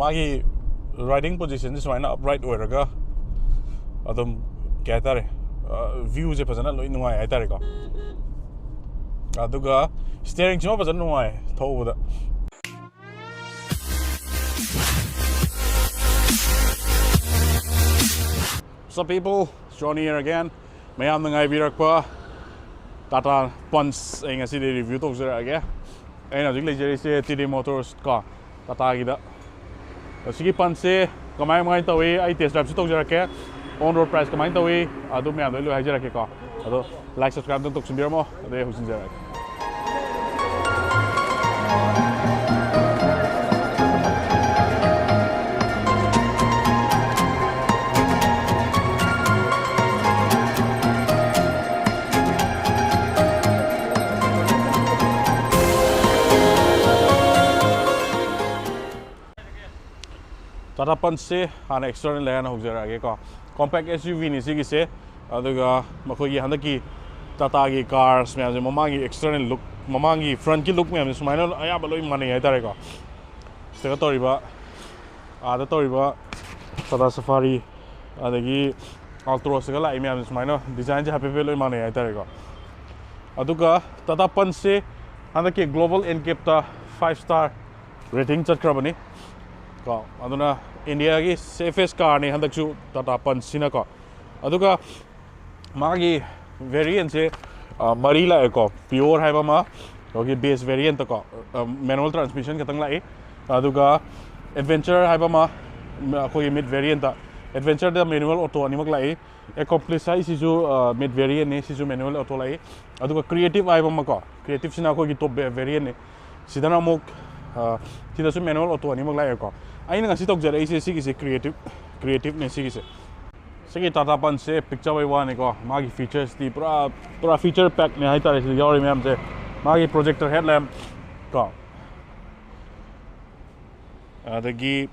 मागी riding position से सुमाइना upright ओइरगा अदम क्या तारे व्यू से फजना लोइ नुआय हाय तारे को अदुगा स्टीयरिंग जो फजना नुआय थौबदा What's up people, Johny here again. Mayam nang ibirakpa Tata Punch ay nga si review to sir aga. Ay na jigli jeri se Tiddim Motors ka Tata gida. Sige Punch se kamay mga tawi ay test drive to sir ka. On road price kamay tawi adu me adu lo hay jera ka. Adu like subscribe to sumbir mo adu husin jera. Tata Punch se hana external layer na hojara ge ko compact SUV ni sigi se aduga makhoi handaki Tata gi cars me mamangi external look mamangi front ki look me sumaina aya baloi mane ai tare ko stega toriba ada toriba Tata Safari adagi Altroz ga lai me sumaina design je happy veloi mane ai tare ko aduga Tata Punch se handaki global NCAP ta 5-star rating chatkrabani ko aduna India ki safest car ni handakchu Tata Punch sina ko aduga magi variant se mari la ko pure haiba ma ko base variant ko manual transmission katang lai aduga adventure haiba ma ko mid variant adventure da manual auto animak lai accomplice sai sisu mid variant ne sisu manual auto lai aduga creative haiba ma ko creative sina ko top variant ne sidana mok tida su manual auto animak lai ko aina ngasi tok jara ise sigi se creative ne sigi se sigi Tata Punch se picture by one ko magi features di pura feature pack ne hai tare se yori mem se magi projector headlamp ko adagi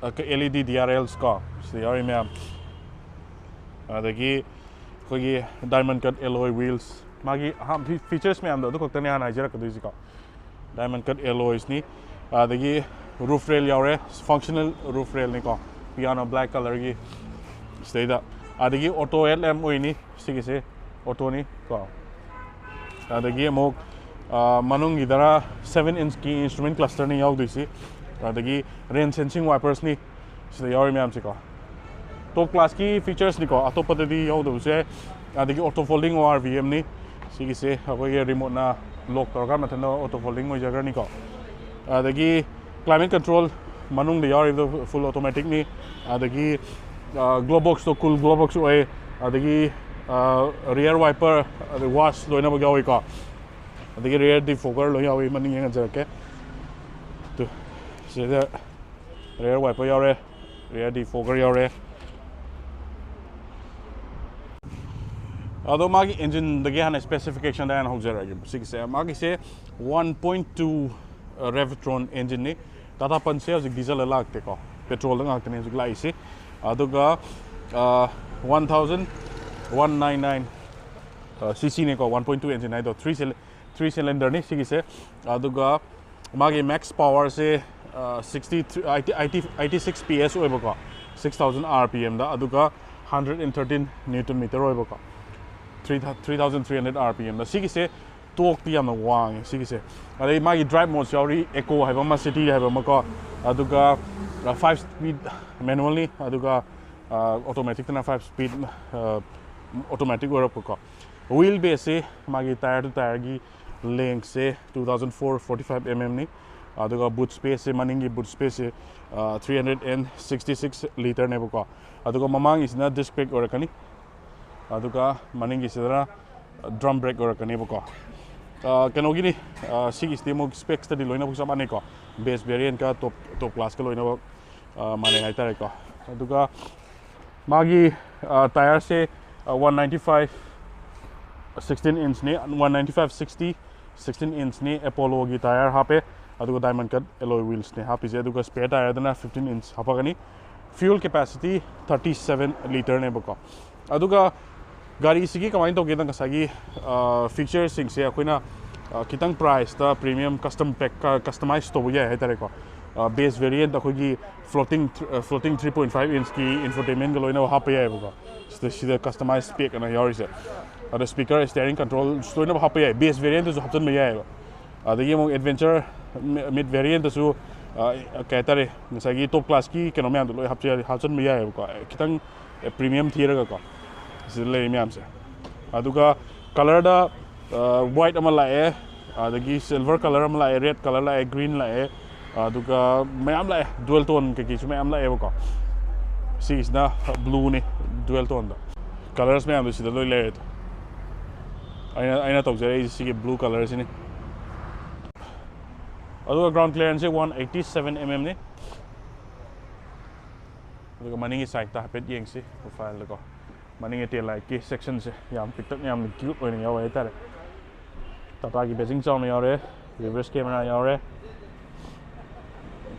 LED DRLs ko se yori mem adagi kogi diamond cut alloy wheels magi features mem do ko tane ana jara ko disi ko diamond cut alloys ni adagi roof rail yaure functional roof rail ni ko piano black color gi stay da adagi auto headlamp oini sigi se auto ni ko adagi mo manung idara 7-inch ki instrument cluster ni yaw disi adagi rain sensing wipers ni se yaw me am se ko top class ki features ni ko atopa di yaw do se adagi auto folding or VM ni sigi se agoi remote na lock tor ma thana auto folding oi jagar ni ko adagi climate control manung de yari full automatic ni adagi glow box to cool glow box oi adagi rear wiper wash loina ba gawi ka adagi rear defogger lo yawi maning yang jarake to se da rear wiper yare rear defogger yare ado magi engine dagi hana specification da han hojara gi sig se magi se 1.2 Revtron engine ni Tata Punch se hojik diesel lagte ko petrol lang agte ne hojik lai se aduga 1199 cc ne ko 1.2 engine ai do 3 cylinder ni sigi se aduga magi max power se 86 ps oiba ko 6000 rpm da aduga 113 newton meter oiba ko 3300 rpm da sigi se torque ti yamna wang sigi se adai magi drive mode yauri eco haiba ma city haiba ma ko aduga 5 speed manually aduga automatic na 5 speed automatic ora ko wheel base se magi tire to tire gi length se 2004 45 mm ni aduga boot space se maningi boot space se 366 liter ne ko aduga mamang isna disc brake ora kani aduga maningi sidara drum brake ora kani ko kano gini sigi stemo specs tadi loina busa mane ko base variant ka top class ka loina mane hai tare ko aduga magi tire se 195 16 inch ni 195 60 16 inch ni Apollo gi tire hape aduga diamond cut alloy wheels ni hapi je aduga spare tire dana 15 inch hapagani fuel capacity 37 liter ne bako aduga gari sigi kamai to gedang kasagi features sing se akoina kitang price ta premium custom pack customized to buya hai tare ko base variant ꯑꯩꯈꯣꯏꯒꯤ floating 3.5 inch ki infotainment ga loina happa yai ba sida customized spec ana yarise ada speaker steering control loina happa yai base variant su hapchan ma yai ba adagi mo adventure mid variant su kai tare ngasagi top class ki keno myam loi hapchan ma yai ba kitang premium thira ga ko sida lei myam se aduga color da white ama lae adagi silver color ama lae red color lae green lae aduga mayam lae dual tone ke su mayam lae ba sisna blue ni dual tone da colors mayam sida loi lae aina tawjare sigi blue color sini aduga ground clearance 187 mm ni aduga maningi side ta hapet yengsi profile ko maningi tail light ki section se yam pick yam cute oina yawa tare Tata ki basing sound yawre reverse camera yawre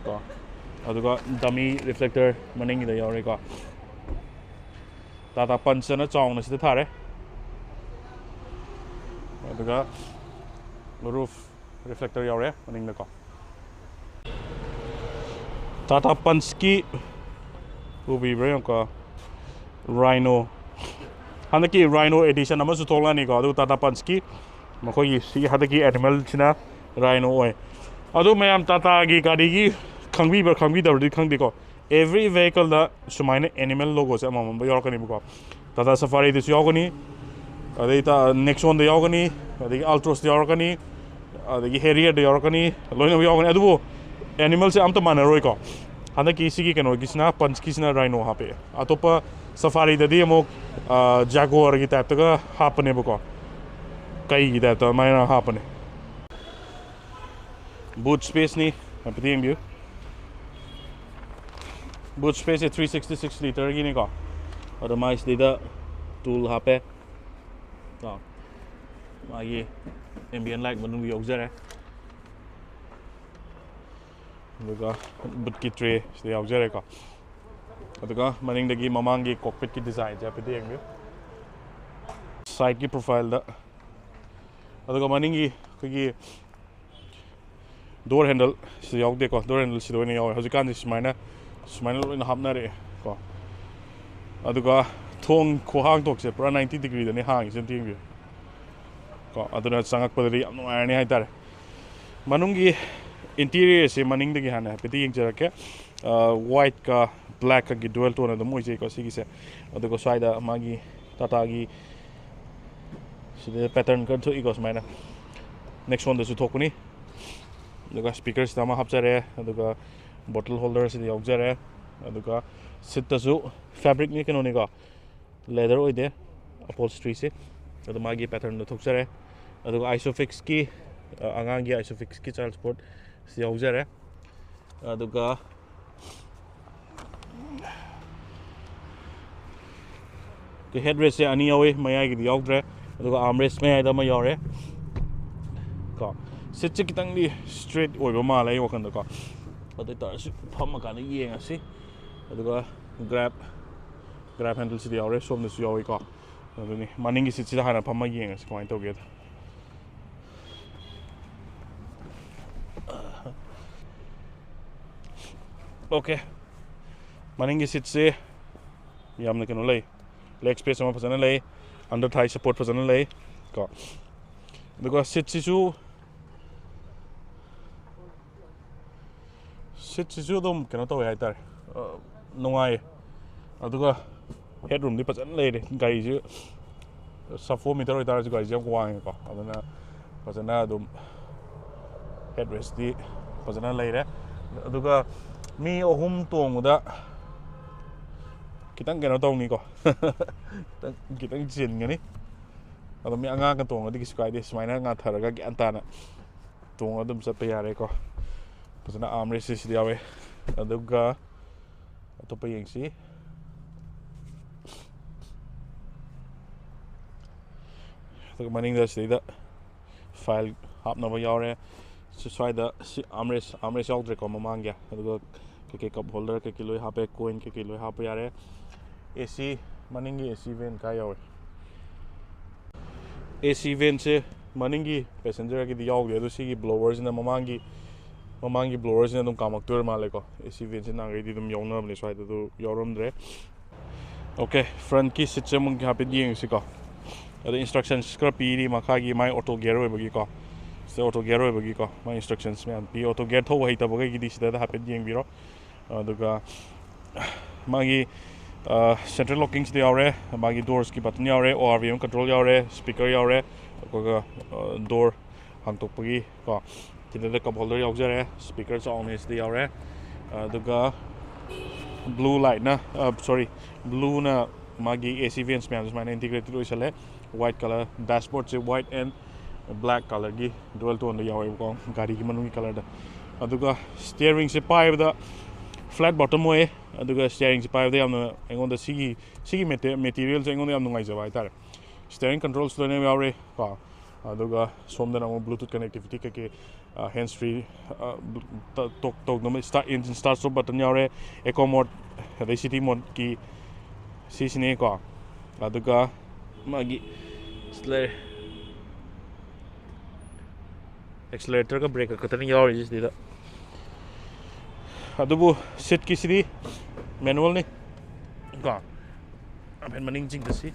ko aduga dummy reflector maningi da yawre ko Tata punch na chong na sida thare aduga roof reflector yawre maning da ko Tata punch ki ubi bro ko Rhino hanaki Rhino edition amasu tholani ko adu Tata punch ki makoi si hadaki animal china Rhino oi adu mayam Tata gi gari gi khangbi da khangdi ko every vehicle da sumaina animal logo se amam ba yorkani ko Tata Safari this yogani adita Nexon da yogani adigi Altroz da yorkani adigi Harrier da yorkani loina yogani adu animal se amta manaroi ko hanaki sigi keno gisna punch kisna Rhino hape atopa Safari da di amok Jaguar gi type ta hapne ko kai gi da maina hapne boot space ni apetiem view boot space 366 liter gi ni ko otherwise dida tool hape to magi ambient light manung gi aujare aduga boot ki tray ste aujare ko aduga maning dagi mamang gi cockpit ki design ja apetiem view side ki profile da aduga maning gi door handle si yawde ko door handle si doina yaw hajikan smaina loina hapnare ko aduga thong khohang tok se pura 90 degree da ni hang sem ting ko aduna sangak padari am nuai hai tare manungi interior se maning dagi hana peti yeng jarake white ka black ka gi dual tone da moi je ko sigi se aduga saida magi Tata gi sida pattern kan tho igos maina next one da su thokuni aduga speakers da ma hapjare aduga bottle holder sida yaujare aduga sit da su fabric ni kenoni ko leather oide upholstery se adu magi pattern da thokjare aduga isofix ki angang gi isofix ki child sport sida yaujare aduga ke headrest se ani yawe mayai gi yaudre aduga armrest mayai da ma yawre ko sit che kitang li straight oiba ma lai wakan da ko adu ta su pham ka ni yeng asi aduga grab handle si yawre som da su yawi ko adu ni maning gi sit si hana pham ma yeng asi kamai toge okay maning gi sit se yamna kanu lai leg space ma phasana lai under thigh support phasana lai ko aduga sit si su dum kena taw hai tar nungai aduga headroom ni phasana lai re gari ji sub 4 meter tar ji gari ji wang ko aduna phasana dum headrest di phasana lai re aduga mi ohum tongda kitang kena taw ni ko kitang jin ngani adu mi anga ka tong adi sky de smaina nga tharaga gyan tana tong adum sa yare ko pasana armrest si diawe aduga atopa yengsi aduga maning da sida file hapna ba yawre so side armrest yaudre ko mamangya aduga ke cup holder ke loi hape coin ke loi hape yare AC maningi AC vent ka yawe AC vent se maningi passenger ki yaw de do sigi blowers na mamangi Mamangi blowers in the Kamaktur Maleko. AC vents in Nagadi, the Yonam, so I do Yoram Dre. Okay, front key sits among happy being Siko. The instructions scrappy, Makagi, my auto gero bagiko. So auto gero bagiko, my instructions, man. Be auto get away the Bogagi, this that happy being Biro. The Magi central lockings the aure, Magi doors keep at Niare, or VM control yare, speaker yare, door hang topagi. The cup holder yauxere, speakers on is the aure. The blue light na, sorry, blue na Magi AC vents man, my integrated with white color dashboard, white and black color gi dual tone the yaw ko gari ki manu color da aduga steering se pipe da flat bottom way aduga steering se pipe da yamna engon da sigi materials engon da yamna ngai ja bai tar steering controls do ne yaure ka aduga som da na bluetooth connectivity ke hands free tok no start engine start stop button yaure eco mode the city mode ki sisine ko aduga magi accelerator ka brake ka tani yaw is dida adubu sit ki sidi manual ni ka apen maning jing kasi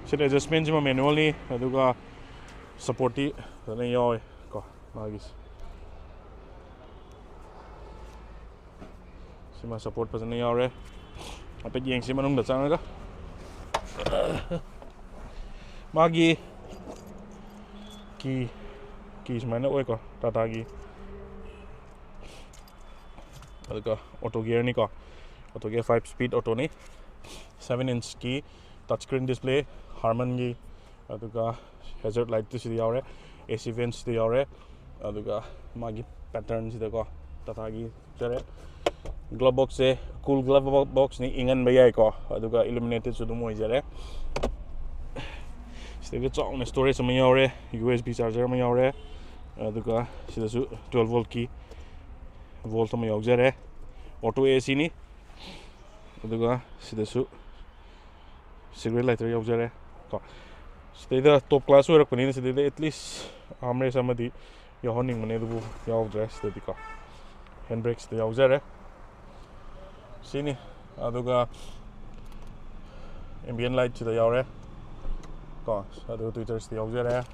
sit adjustment ma manual ni aduga supporti tani yaw ka magis sima support pa tani yaw re ape yeng si manung da changa ka Magi keys mana oi ko Tata gi aduga auto gear ni ko auto gear 5 speed auto ni 7-inch key touchscreen display Harman gi aduga hazard light tu sidi yaure AC vents di yaure aduga magi pattern sida ko Tata gi jare glove box se cool glove box ni ingan bayai ko aduga illuminated su dum oi jare Stay on storage some yaure USB charger ma yaure aduga sida su 12 volt key volt ma yaujare auto AC ni aduga sida su cigarette lighter yaujare ko stay the top class work pani sida at least amre samadi yahoning mane du yaujare sida ko handbrakes the yaujare sini aduga ambient light sida yaure aduga tweeters the yaujare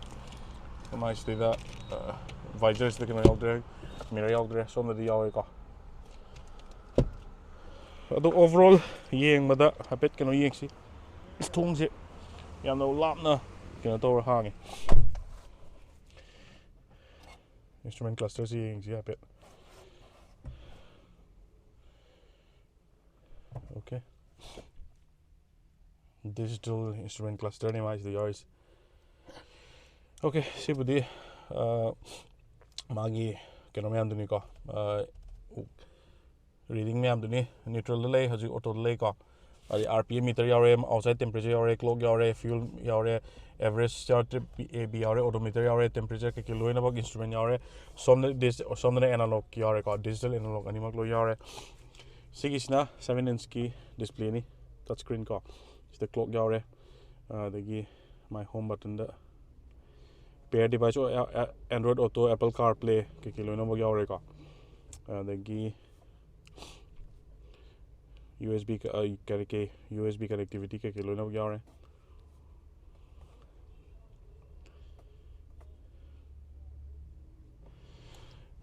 mais sida visors the kana yaujare mirror yaujare som the yawe ko adu overall yeng mada hapet kano yeng si thung se yamna lapna kana to hangi instrument cluster si yeng si hapet okay digital instrument cluster ni mais the yours okay sibudi magi kano me anduni ko reading me amduni neutral lay haji auto lay ko ari rpm meter yaure outside temperature yaure clock yaure fuel yaure average start ab yaure odometer yaure temperature ke loina bag instrument yaure some analog yaure ko digital analog animak lo yaure sigisna 7-inch ki display ni touch screen ko is the clock yaure the my home button the pair device Android Auto Apple CarPlay ke loina bag yaure ko the USB USB connectivity ke loina bag yaure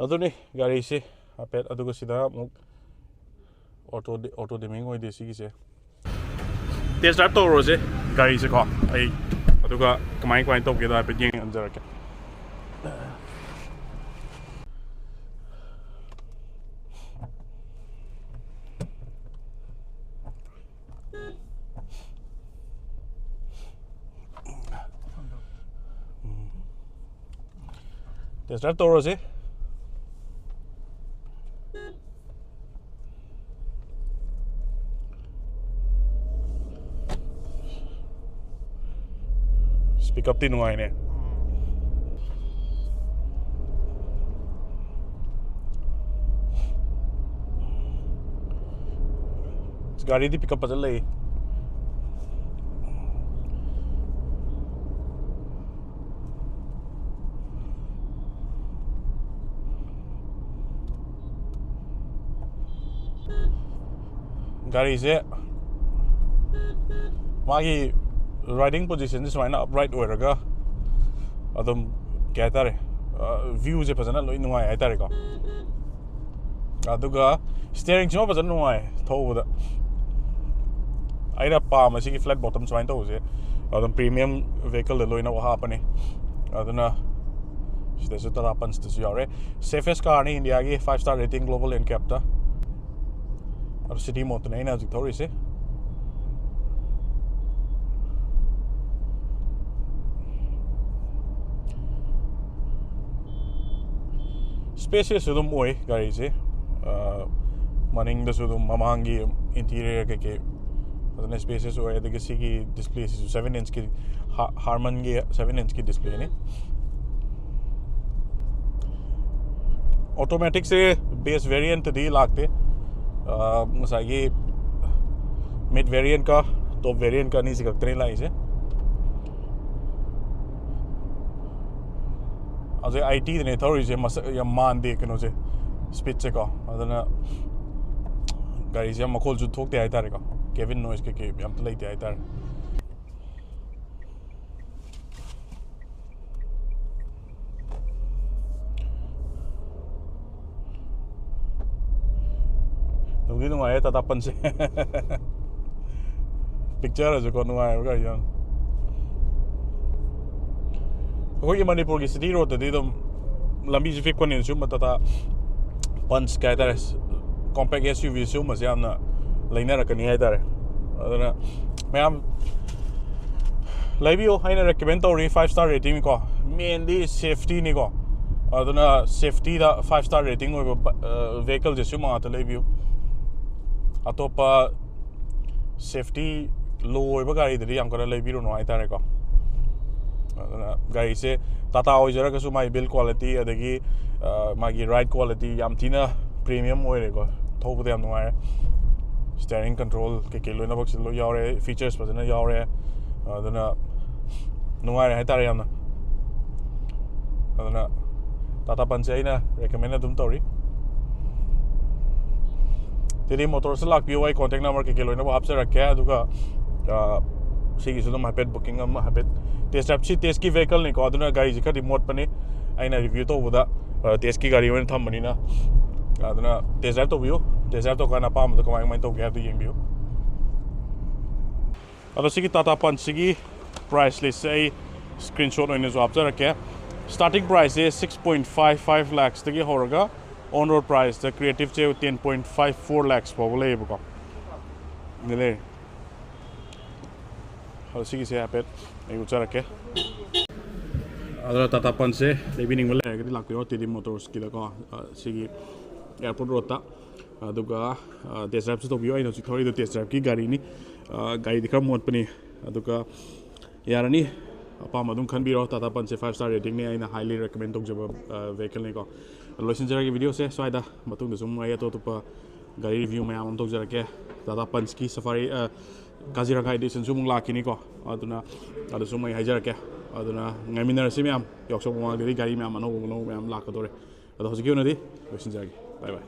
aduni gari se apet aduga sida auto dimming oi de sigi se Testdrive to rose gari se ko ai aduga kamai to ke da apet yeng anjara ke Testdrive to rose pick up tin ngai ne gari di pick up padal lai gari se magi riding position is right upright oraga adum kya tare view je phajana loi nuai ai tare ko aduga steering chuma phajana nuai thobuda aira pa ma si flat bottom swine to je adum premium vehicle le loina wa hapani aduna this is Tata Punch this year safest car in India ki 5-star rating global NCAP ta aur city mo to nahi na thori se spacious sudum oi gari se maning da sudum mamangi interior ke aduna spacious oi adege sigi display 7-inch ki Harman ki 7-inch ki display ne automatic से base variant दी लागते मसागी mid variant का top variant का नहीं सिकते नहीं लाई से अजे IT ने थोड़ी से मस या मान दे कनो से speed से का अदना गाड़ी से मखोल जो थोक दे आया तारे का केविन नॉइस के हम तो लेते आया तारे Nung dito nga Tata Punch picture as ko nung ay ka yan ko yung Manipur ki city road dito lambi si fikon ni suma Tata Punch kaya tare compact SUV suma siya na liner ka niya tare aduna mayam laibio ay na recommend to 5-star rating ko mainly safety ni ko aduna safety da 5-star rating ko vehicle je suma ata laibio Atopa safety low iba gari diri yang kora lebih no ai tare ko gari se Tata oijara kasu mai build quality adagi magi ride quality yam tina premium oire ko thobu de am nuai steering control ke loina box lo yaure features pajana yaure adana nuai ai tare yam adana Tata Punch aina recommend adum tori Tiddim motor se lak POI contact number ke loina bo apse rakhe aduga sigi sudum hapet booking am hapet test drive chi test ki vehicle ni ko aduna gari ji ka remote pane aina review to buda test ki gari wen tham bani na aduna test drive to view test drive to kana pam to kamai mai to ge to yeng view ado sigi Tata Punch sigi price list se screenshot oine jo apse rakhe starting price is 6.55 lakhs tagi horaga on road price the creative che 10.54 lakhs probably ko nile how sigi se apet ai uchara ke adra Tata Punch se lebining wala agri lakyo Tiddim motors ki da ko sigi airport road ta aduga test drive to bio ino thori do test drive ki gari ni gari dikha mot pani aduga yarani apa madum khan biro Tata Punch 5-star rating ni aina highly recommend tok jaba vehicle ni ko loisin jara ki video se swaida matung de sum ai to pa gari review mayam am tok jara ke Tata Punch ki safari Kaziranga edition sum lakini ko aduna adu sum ai hajara ke aduna ngaminar se mayam yoksok ma gari mayam ano mayam lakadore adu hojiki onadi loisin jara bye bye